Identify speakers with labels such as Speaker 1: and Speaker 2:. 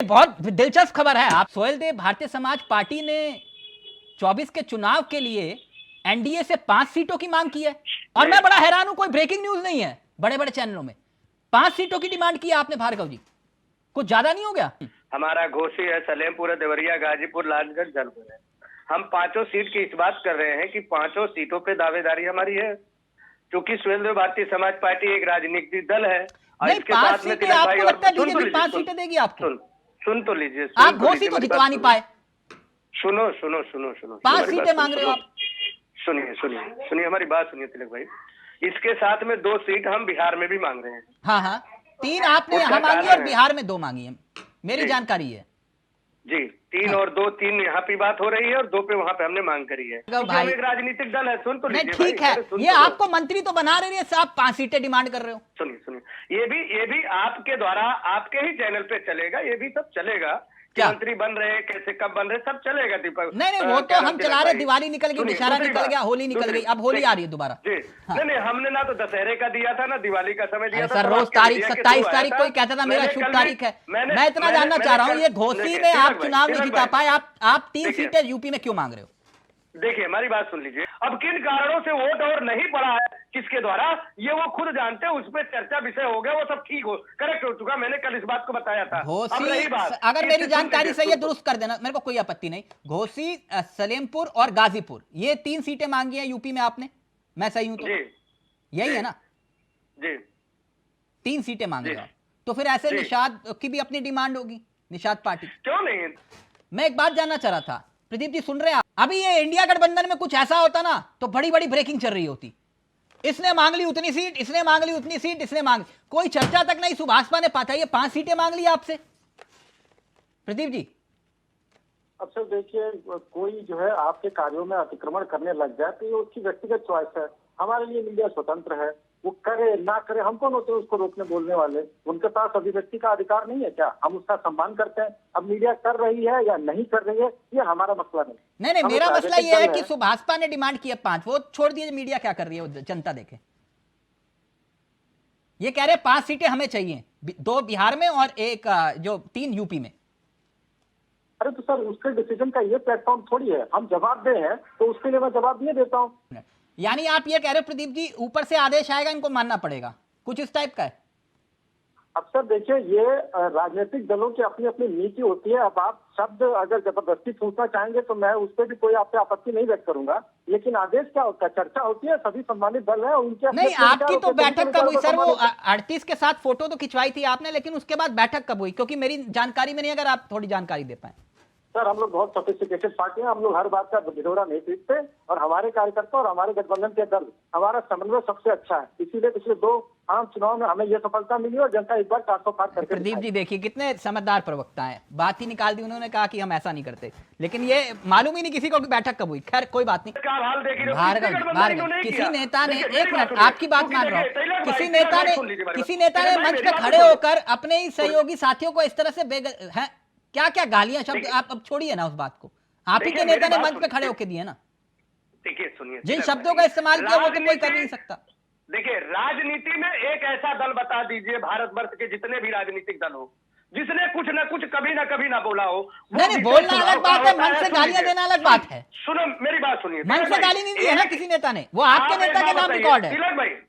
Speaker 1: बहुत दिलचस्प खबर है। आप सोहेल देव, भारतीय समाज पार्टी ने 24 के चुनाव के लिए एनडीए से 5 सीटों की मांग की है और मैं बड़ा हैरान हूं, कोई ब्रेकिंग न्यूज नहीं है बड़े बड़े चैनलों में। 5 सीटों की डिमांड की आपने भार्गव जी, कुछ ज्यादा नहीं हो गया?
Speaker 2: हमारा घोसी है, सलेमपुर है, देवरिया, गाजीपुर, लालगंज, जलपुर है। हम 5 सीट की इस बात कर रहे हैं कि 5 सीटों पे दावेदारी हमारी है, क्योंकि सोहेल देव भारतीय समाज पार्टी एक राजनीतिक दल है। और
Speaker 1: नहीं,
Speaker 2: इसके
Speaker 1: 5
Speaker 2: साथ में
Speaker 1: सीटें
Speaker 2: तिलक भाई
Speaker 1: आपको
Speaker 2: और
Speaker 1: लगता है बीजेपी 5 सीटें देगी आपको?
Speaker 2: सुन तो लीजिए,
Speaker 1: आप घोसी तो जितवा नहीं पाए।
Speaker 2: सुनो सुनो सुनो सुनो
Speaker 1: 5 सीटें मांग रहे हो आप?
Speaker 2: सुनिए सुनिए सुनिए, हमारी बात सुनिए तिलक भाई। इसके साथ में 2 सीट हम बिहार में भी मांग रहे हैं।
Speaker 1: हाँ हाँ, 3 आपने यहाँ मांगी और बिहार में 2 मांगी है, मेरी जानकारी है
Speaker 2: जी। 3 और 2, 3 यहाँ पे बात हो रही है और 2 पे वहाँ पे हमने मांग करी है।
Speaker 1: भाई
Speaker 2: एक राजनीतिक दल है, सुन तो लीजिए।
Speaker 1: ठीक है, ये आपको मंत्री तो बना रहे हैं, आप 5 सीटें डिमांड कर रहे हो।
Speaker 2: सुनिए सुनिए, ये भी आपके द्वारा आपके ही चैनल पे चलेगा, ये भी सब चलेगा। मंत्री बन रहे, कैसे कब बन रहे, सब चलेगा दीपक।
Speaker 1: नहीं, वो तो हम चला रहे, दिवाली निकल गई, दशहरा निकल गया, होली निकल गई, अब होली आ रही है दोबारा।
Speaker 2: नहीं, हमने ना तो दशहरे का दिया था ना दिवाली का समय दिया था।
Speaker 1: सर रोज तारीख 27 तारीख कोई कहता था मेरा शुभ तारीख है। मैं इतना जानना चाह रहा हूँ, ये घोसी में आप चुनाव नहीं जिता पाए, आप 3 सीटें यूपी में क्यों मांग रहे हो?
Speaker 2: देखिए हमारी बात सुन लीजिए। अब किन कारणों से वोट और नहीं पड़ा है किसके द्वारा, ये वो खुद जानते हैं। उस पर चर्चा विषय हो गया, वो सब ठीक हो, करेक्ट हो चुका। मैंने कल इस बात को बताया था।
Speaker 1: घोसी, अगर मेरी जानकारी सही है दुरुस्त कर देना, मेरे को कोई आपत्ति नहीं। घोसी, सलेमपुर और गाजीपुर, ये 3 सीटें मांगी हैं यूपी में आपने, मैं सही हूं तो? यही है ना
Speaker 2: जी?
Speaker 1: 3 सीटें मांग रहे हो तो फिर ऐसे निषाद की भी अपनी डिमांड होगी, निषाद पार्टी
Speaker 2: क्यों नहीं?
Speaker 1: मैं एक बात जानना चाह रहा था, प्रदीप जी सुन रहे हैं? अभी ये इंडिया गठबंधन में कुछ ऐसा होता ना तो बड़ी बड़ी ब्रेकिंग चल रही होती। इसने मांग ली उतनी सीट, इसने मांग ली उतनी सीट, इसने मांग, कोई चर्चा तक नहीं सुभाषपा ने पाता, ये 5 सीटें मांग ली आपसे। प्रदीप जी
Speaker 3: अब सर देखिए, कोई जो है आपके कार्यों में अतिक्रमण करने लग जाए तो ये उसकी व्यक्तिगत चॉइस है। हमारे लिए मीडिया स्वतंत्र है, वो करे ना करे, हम कौन होते हैं उसको रोकने बोलने वाले? उनके पास अभिव्यक्ति का अधिकार नहीं है क्या? हम उसका सम्मान करते हैं। अब मीडिया कर रही है या नहीं कर रही है, ये हमारा मसला नहीं।
Speaker 1: नहीं, मेरा मसला ये है कि सुभाषपा ने डिमांड की है 5, वो छोड़ दिए, मीडिया क्या कर रही है वो जनता देखे। ये कह रहे 5 सीटें हमें चाहिए, 2 बिहार में और एक जो 3 यूपी में।
Speaker 3: अरे तो सर उसके डिसीजन का ये प्लेटफॉर्म थोड़ी है, हम जवाब दे हैं तो उसके लिए मैं जवाब दिए देता हूँ।
Speaker 1: यानी आप ये कह रहे हो प्रदीप जी, ऊपर से आदेश आएगा इनको मानना पड़ेगा, कुछ इस टाइप का है?
Speaker 3: अब सर देखिए, ये राजनीतिक दलों की अपनी अपनी नीति होती है। अब आप शब्द अगर जबरदस्ती पूछना चाहेंगे तो मैं उस पर भी कोई आप पे आपत्ति नहीं व्यक्त करूंगा, लेकिन आदेश क्या होता है? चर्चा होती है, सभी सम्मानित दल है उनके।
Speaker 1: नहीं, आपकी तो बैठक कब हुई सर? वो 38 के साथ फोटो तो खिंचवाई थी आपने, लेकिन उसके बाद बैठक कब हुई? क्योंकि मेरी जानकारी में नहीं, अगर आप थोड़ी जानकारी दे पाए।
Speaker 3: सर हम लोग बहुत सोफिस्टिकेटेड पार्टी है, हम लोग हर बात का भिड़ोरा नहीं पीटते, और हमारे कार्यकर्ता और हमारे गठबंधन के दल, हमारा समन्वय सबसे अच्छा है। इसीलिए पिछले 2 आम चुनाव में हमें यह सफलता मिली और जनता एक बार 400 पार करके।
Speaker 1: प्रदीप जी देखिए कितने समझदार प्रवक्ता हैं, बात ही निकाल दी उन्होंने, कहा कि हम ऐसा नहीं करते, लेकिन ये मालूम ही नहीं किसी को कि बैठक कब हुई। खैर कोई बात नहीं। भार्गव, किसी नेता ने, एक मिनट आपकी बात मान रहा हूँ, किसी नेता ने मंच पे खड़े होकर अपने ही सहयोगी साथियों को इस तरह से क्या क्या गालियां शब्द, आप अब छोड़िए ना उस बात को, आप ही के नेता ने मंच पे खड़े होकर दिए ना।
Speaker 2: देखिए सुनिए,
Speaker 1: जिन शब्दों का इस्तेमाल किया वो तो कोई कर नहीं सकता।
Speaker 2: देखिए राजनीति में एक ऐसा दल बता दीजिए भारतवर्ष के जितने भी राजनीतिक दल हो जिसने कुछ ना कुछ कभी ना बोला हो।
Speaker 1: नहीं, बोलना अलग बात है, मन से गालियां देना अलग बात है।
Speaker 2: सुनो मेरी बात सुनिए,
Speaker 1: मन से गाली नहीं दी है ना किसी नेता ने, वो आपके नेता के नाम रिकॉर्ड है।
Speaker 2: तिलक भाई